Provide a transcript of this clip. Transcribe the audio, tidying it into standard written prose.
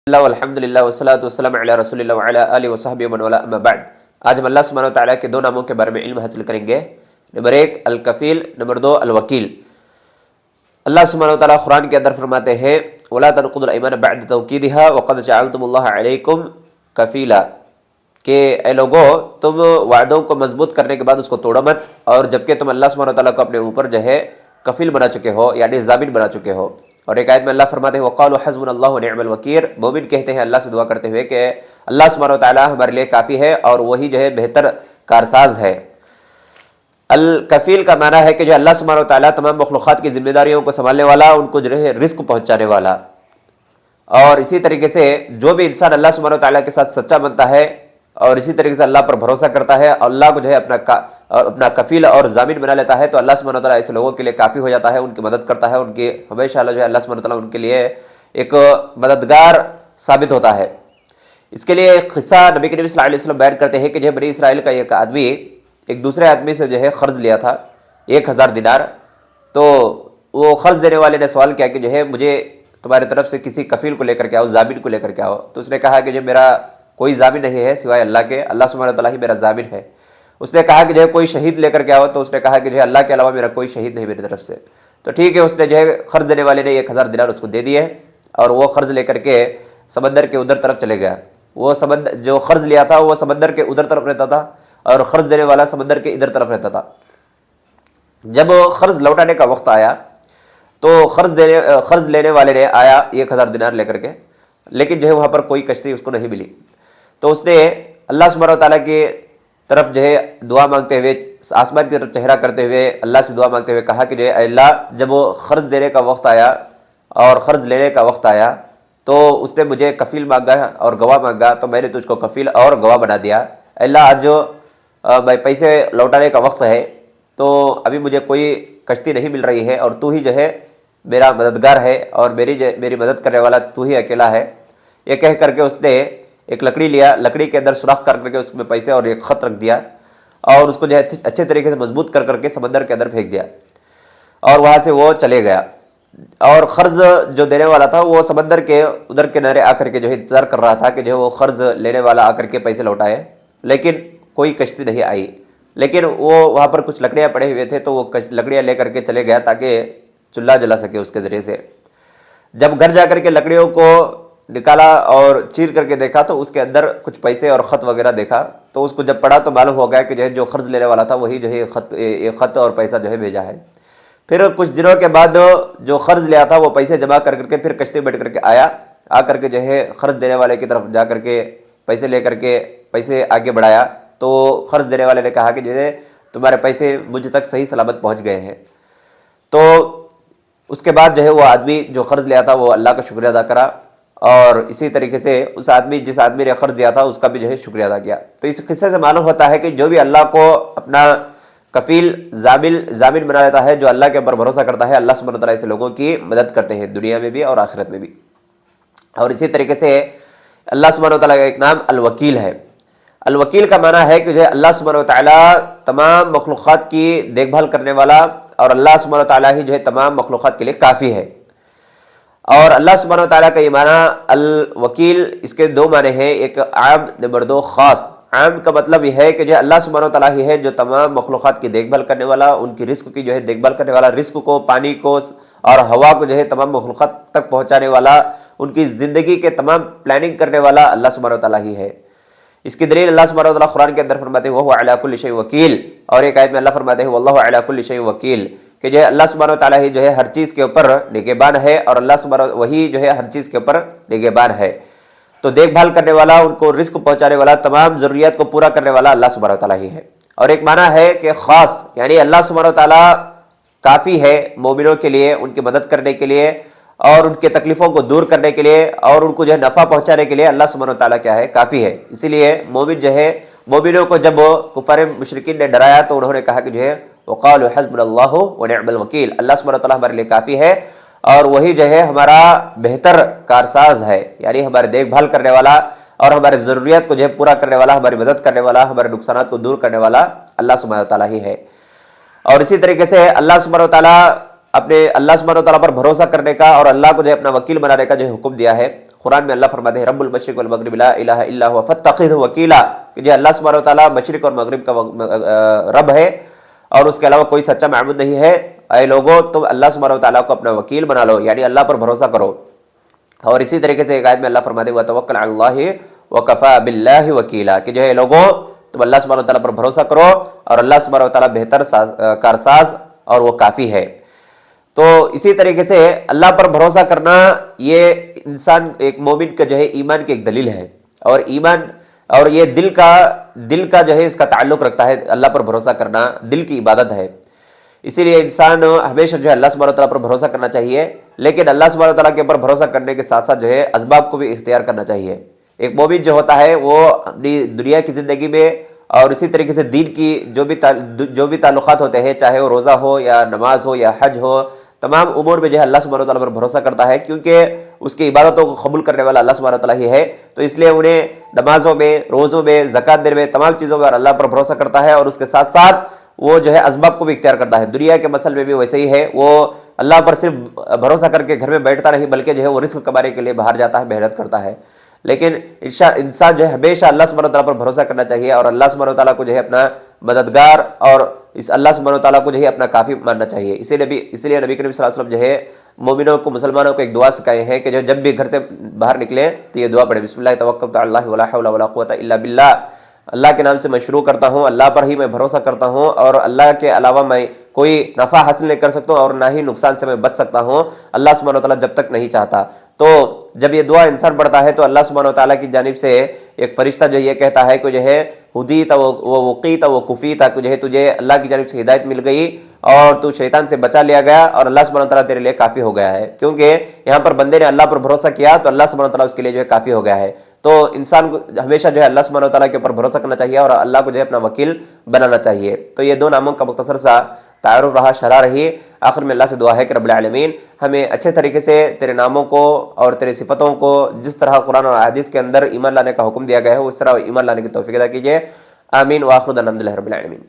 اللہ والحمدللہ والصلاۃ والسلام علی رسول اللہ وعلی آلہ وصحبہ ومن والاه اما بعد۔ آج ہم اللہ سبحانہ وتعالیٰ کے دو ناموں کے بارے میں علم حاصل کریں گے۔ Number 1 الکفیل، number 2 الوکیل۔ اللہ سبحانہ وتعالیٰ قرآن کے اندر فرماتے ہیں وَلَا تَنْقُضُوا الْأَيْمَانَ بَعْدَ تَوْكِيدِهَا وَقَدْ جَعَلْتُمُ اللَّهَ عَلَيْكُمْ کفیلا، کہ اے لوگوں تم وعدوں کو مضبوط کرنے کے بعد اس کو توڑو مت، اور جبکہ تم اللہ سبحانہ وتعالیٰ کو اپنے اوپر کفیل بنا چکے ہو، یعنی ضامن بنا چکے ہو۔ اور ایک آیت میں اللہ فرماتے ہیں وَقَالُوا حَسْبُنَا اللَّهُ وَنِعْمَ الْوَكِيلُ، مومن کہتے ہیں اللہ سے دعا کرتے ہوئے کہ اللہ سبحانہ وتعالیٰ ہمارے لیے کافی ہے اور وہی بہتر کارساز ہے۔ الکفیل کا معنی ہے کہ جو اللہ سبحانہ وتعالیٰ تمام مخلوقات کی ذمہ داریوں کو سنبھالنے والا، ان کو رزق پہنچانے والا۔ اور اسی طریقے سے جو بھی انسان اللہ سبحانہ وتعالیٰ کے ساتھ سچا بنتا ہے اور اسی طریقے سے اللہ پر بھروسہ کرتا ہے اور اللہ کو اپنا کفیل اور ضامن بنا لیتا ہے، تو اللہ سبحانہ وتعالیٰ ایسے لوگوں کے لیے کافی ہو جاتا ہے، ان کی مدد کرتا ہے، ان کی ہمیشہ اللہ سبحانہ وتعالیٰ ان کے لیے ایک مددگار ثابت ہوتا ہے۔ اس کے لیے ایک قصہ نبی کریم صلی اللہ علیہ وسلم بیان کرتے ہیں کہ بنی اسرائیل کا ایک آدمی ایک دوسرے آدمی سے قرض لیا تھا 1000 دینار۔ تو وہ قرض دینے والے نے سوال کیا کہ مجھے تمہاری طرف سے کسی کفیل کو لے کر کے آؤ، ضامن کو لے کر کے آؤ۔ تو اس نے کہا کہ میرا کوئی ضامن نہیں ہے سوائے اللہ کے، اللہ سبحانہ وتعالیٰ ہی میرا ضامن ہے۔ اس نے کہا کہ کوئی شہید لے کر کے آؤ، تو اس نے کہا کہ اللہ کے علاوہ میرا کوئی شہید نہیں میری طرف سے۔ تو ٹھیک ہے، اس نے قرض دینے والے نے 1000 دینار اس کو دے دیے، اور وہ قرض لے کر کے سمندر کے ادھر طرف چلے گیا۔ وہ جو قرض لیا تھا وہ سمندر کے ادھر طرف رہتا تھا، اور قرض دینے والا سمندر کے ادھر طرف رہتا تھا۔ جب قرض لوٹانے کا وقت آیا تو قرض لینے والے نے آیا 1000 دینار لے کر کے، لیکن وہاں پر کوئی کشتی اس کو نہیں ملی۔ تو اس نے اللہ سبحانہ وتعالیٰ کی طرف دعا مانگتے ہوئے، آسمان کی طرف چہرہ کرتے ہوئے اللہ سے دعا مانگتے ہوئے کہا کہ اے اللہ، جب وہ قرض دینے کا وقت آیا اور قرض لینے کا وقت آیا تو اس نے مجھے کفیل مانگا اور گواہ مانگا، تو میں نے تجھ کو کفیل اور گواہ بنا دیا۔ اے اللہ، آج میں پیسے لوٹانے کا وقت ہے، تو ابھی مجھے کوئی کشتی نہیں مل رہی ہے، اور تو ہی میرا مددگار ہے، اور میری مدد کرنے والا تو ہی اکیلا ہے۔ یہ کہہ کر کے اس نے ایک لکڑی لیا، لکڑی کے اندر سوراخ کر کے اس میں پیسے اور ایک خط رکھ دیا، اور اس کو اچھے طریقے سے مضبوط کر کے سمندر کے اندر پھینک دیا، اور وہاں سے وہ چلے گیا۔ اور قرض جو دینے والا تھا وہ سمندر کے ادھر کنارے آ کر کے انتظار کر رہا تھا کہ وہ قرض لینے والا آ کر کے پیسے لوٹائے، لیکن کوئی کشتی نہیں آئی۔ لیکن وہ وہاں پر کچھ لکڑیاں پڑے ہوئے تھے، تو وہ لکڑیاں لے کر کے چلے گیا تاکہ چولہا جلا سکے اس کے ذریعے سے۔ جب گھر جا کر کے لکڑیوں کو نکالا اور چیر کر کے دیکھا تو اس کے اندر کچھ پیسے اور خط وغیرہ دیکھا، تو اس کو جب پڑھا تو معلوم ہو گیا کہ جو قرض لینے والا تھا وہی خط اور پیسہ بھیجا ہے۔ پھر کچھ دنوں کے بعد جو قرض لیا تھا وہ پیسے جمع کر کے پھر کشتی بیٹھ کر کے آ کر کے قرض دینے والے کی طرف جا کر کے پیسے لے کر کے پیسے آگے بڑھایا، تو قرض دینے والے نے کہا کہ تمہارے پیسے مجھ تک صحیح سلامت پہنچ گئے ہیں۔ تو اس کے بعد وہ آدمی جو قرض لیا تھا وہ اللہ کا شکریہ ادا کرا، اور اسی طریقے سے جس آدمی نے قرض دیا تھا اس کا بھی شکریہ ادا کیا۔ تو اس قصے سے معلوم ہوتا ہے کہ جو بھی اللہ کو اپنا کفیل ضامن بنا لیتا ہے، جو اللہ کے اوپر بھروسہ کرتا ہے، اللہ سبحانہ وتعالیٰ ایسے لوگوں کی مدد کرتے ہیں دنیا میں بھی اور آخرت میں بھی۔ اور اسی طریقے سے اللہ سبحانہ وتعالیٰ کا ایک نام الوکیل ہے۔ الوکیل کا معنی ہے کہ اللہ سبحانہ وتعالیٰ تمام مخلوقات کی دیکھ بھال کرنے والا، اور اللہ سبحانہ وتعالیٰ ہی تمام مخلوقات کے لیے کافی ہے۔ اور اللہ سبحانہ وتعالیٰ کا یہ معنی الوکیل، اس کے دو معنی ہیں، ایک عام، نمبر 2 خاص۔ عام کا مطلب یہ ہے کہ اللہ سبحانہ وتعالیٰ ہی ہے جو تمام مخلوقات کی دیکھ بھال کرنے والا، ان کی رزق کی دیکھ بھال کرنے والا، رزق کو، پانی کو اور ہوا کو تمام مخلوقات تک پہنچانے والا، ان کی زندگی کے تمام پلاننگ کرنے والا اللہ سبحانہ وتعالیٰ ہی ہے۔ اس کی دلیل اللہ سبحانہ وتعالیٰ قرآن کے اندر فرماتے ہیں وَهُوَ عَلَىٰ كُلِّ شَيْءٍ وَكِيلٌ، اور ایک آیت میں اللہ فرماتے ہیں وَاللَّهُ عَلَىٰ كُلِّ شَيْءٍ وَكِيلٌ، کہ اللہ سبحانہ وتعالیٰ ہی ہر چیز کے اوپر نگہبان ہے، اور اللہ سبحانہ وہی ہر چیز کے اوپر نگہبان ہے۔ تو دیکھ بھال کرنے والا، ان کو رزق پہنچانے والا، تمام ضروریات کو پورا کرنے والا اللہ سبحانہ وتعالیٰ ہی ہے۔ اور ایک معنی ہے کہ خاص، یعنی اللہ سبحانہ وتعالیٰ کافی ہے مومنوں کے لیے، ان کی مدد کرنے کے لیے، اور ان کے تکلیفوں کو دور کرنے کے لیے، اور ان کو نفع پہنچانے کے لیے اللہ سبحانہ وتعالیٰ کیا ہے؟ کافی ہے۔ اسی لیے مومن مومنوں کو جب کفار مشرکین نے ڈرایا تو انہوں نے کہا کہ وَقَالُوا حَسْبُنَا اللَّهُ وَنِعْمَ الْوَكِيلُ، اللہ سبحانہ وتعالیٰ ہمارے لیے کافی ہے، اور وہی ہمارا بہتر کارساز ہے، یعنی ہمارے دیکھ بھال کرنے والا، اور ہمارے ضروریات کو پورا کرنے والا، ہماری مدد کرنے والا، ہمارے نقصانات کو دور کرنے والا اللہ سبحانہ وتعالیٰ ہی ہے۔ اور اسی طریقے سے اللہ سبحانہ وتعالیٰ پر بھروسہ کرنے کا اور اللہ کو اپنا وکیل بنانے کا حکم دیا ہے۔ قرآن میں اللہ فرماتے ہیں رب المشرق والمغرب لا الہ الا هو فاتخذہ وکیلا، کہ جو اللہ سبحانہ وتعالیٰ مشرق اور مغرب کا رب ہے اور اس کے علاوہ کوئی سچا معبود نہیں ہے، اے لوگو تم اللہ سبحانہ وتعالیٰ کو اپنا وکیل بنا لو، یعنی اللہ پر بھروسہ کرو۔ اور اسی طریقے سے ایک آیت میں اللہ فرماتے ہیں وتوکل علی اللہ وکفی باللہ وکیلا، کہ جو ہے لوگوں تم اللہ سبحانہ وتعالیٰ پر بھروسہ کرو اور اللہ سبحانہ وتعالیٰ بہتر کارساز اور وہ کافی ہے۔ تو اسی طریقے سے اللہ پر بھروسہ کرنا یہ انسان ایک مومن کا جو ہے ایمان کی ایک دلیل ہے، اور ایمان اور یہ دل کا جو ہے اس کا تعلق رکھتا ہے، اللہ پر بھروسہ کرنا دل کی عبادت ہے۔ اسی لیے انسان ہمیشہ جو ہے اللہ سبحانہ وتعالیٰ پر بھروسہ کرنا چاہیے، لیکن اللہ سبحانہ وتعالیٰ کے اوپر بھروسہ کرنے کے ساتھ ساتھ جو ہے اسباب کو بھی اختیار کرنا چاہیے۔ ایک مومن جو ہوتا ہے وہ اپنی دنیا کی زندگی میں اور اسی طریقے سے دین کی جو بھی تعلقات ہوتے ہیں، چاہے وہ روزہ ہو یا نماز ہو یا حج ہو، تمام امور میں جو ہے اللہ سبحانہ وتعالیٰ پر بھروسہ کرتا ہے، کیونکہ اس کی عبادتوں کو قبول کرنے والا اللہ سبحانہ وتعالیٰ ہی ہے۔ تو اس لیے انہیں نمازوں میں، روزوں میں، زکوٰۃ دینے میں، تمام چیزوں میں اللہ پر بھروسہ کرتا ہے، اور اس کے ساتھ ساتھ وہ جو ہے اسباب کو بھی اختیار کرتا ہے۔ دنیا کے مسئلے میں بھی ویسے ہی ہے، وہ اللہ پر صرف بھروسہ کر کے گھر میں بیٹھتا نہیں، بلکہ جو ہے وہ رزق کمانے کے لیے باہر جاتا ہے، محنت کرتا ہے۔ لیکن انسان جو ہے ہمیشہ اللہ سبحانہ وتعالیٰ پر بھروسہ کرنا چاہیے، اور اللہ سبحانہ وتعالیٰ کو جو ہے اپنا مددگار اور اس اللہ سبحانہ وتعالیٰ کو جو ہے اپنا کافی ماننا چاہیے۔ اسی لیے نبی کریم صلی اللہ علیہ وسلم جو ہے مومنوں کو، مسلمانوں کو ایک دعا سکھائے ہیں کہ جو جب بھی گھر سے باہر نکلے تو یہ دعا پڑھے، بسم اللہ توکلت علی اللہ ولا حول ولا قوۃ الا باللہ، اللہ کے نام سے میں شروع کرتا ہوں، اللہ پر ہی میں بھروسہ کرتا ہوں، اور اللہ کے علاوہ میں کوئی نفع حاصل نہیں کر سکتا ہوں اور نہ ہی نقصان سے میں بچ سکتا ہوں، اللہ سبحانہ وتعالیٰ جب تک نہیں چاہتا۔ تو جب یہ دعا انسان پڑھتا ہے تو اللہ سبحانہ وتعالیٰ کی جانب سے ایک فرشتہ جو یہ کہتا ہے کہ جو ہے ہدیت و وقیت و کفیت، کہ جو ہے تجھے اللہ کی جانب سے ہدایت مل گئی اور تو شیطان سے بچا لیا گیا، اور اللہ سبحانہ وتعالیٰ تیرے لیے کافی ہو گیا ہے، کیونکہ یہاں پر بندے نے اللہ پر بھروسہ کیا تو اللہ سبحانہ وتعالیٰ اس کے لیے جو ہے کافی ہو گیا ہے۔ تو انسان کو ہمیشہ جو ہے اللہ سبحانہ وتعالیٰ کے اوپر بھروسہ کرنا چاہیے اور اللہ کو جو ہے اپنا وکیل بنانا چاہیے۔ تو یہ دو ناموں کا مختصر سا تعارف رہا، شرح رہی۔ آخر میں اللہ سے دعا ہے کہ رب العالمین ہمیں اچھے طریقے سے تیرے ناموں کو اور تیرے صفتوں کو جس طرح قرآن اور حدیث کے اندر ایمان لانے کا حکم دیا گیا ہے اس طرح ایمان لانے کی توفیق عطا کیجیے۔ آمین۔ وآخر دعوانا الحمد للہ رب العالمین۔